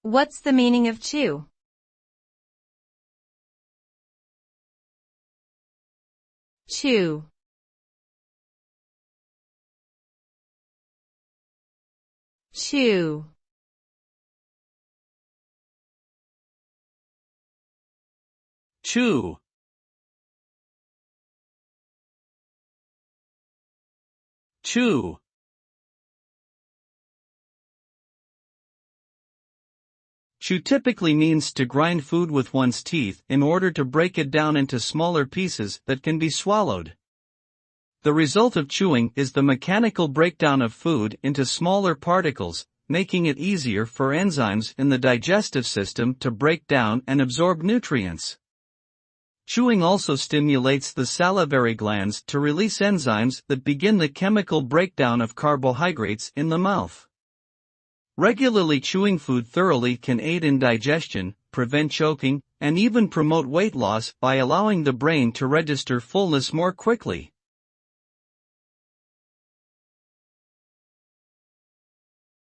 What's the meaning of chew? Chew. Chew. Chew. Chew. Chew typically means to grind food with one's teeth in order to break it down into smaller pieces that can be swallowed. The result of chewing is the mechanical breakdown of food into smaller particles, making it easier for enzymes in the digestive system to break down and absorb nutrients. Chewing also stimulates the salivary glands to release enzymes that begin the chemical breakdown of carbohydrates in the mouth. Regularly chewing food thoroughly can aid in digestion, prevent choking, and even promote weight loss by allowing the brain to register fullness more quickly.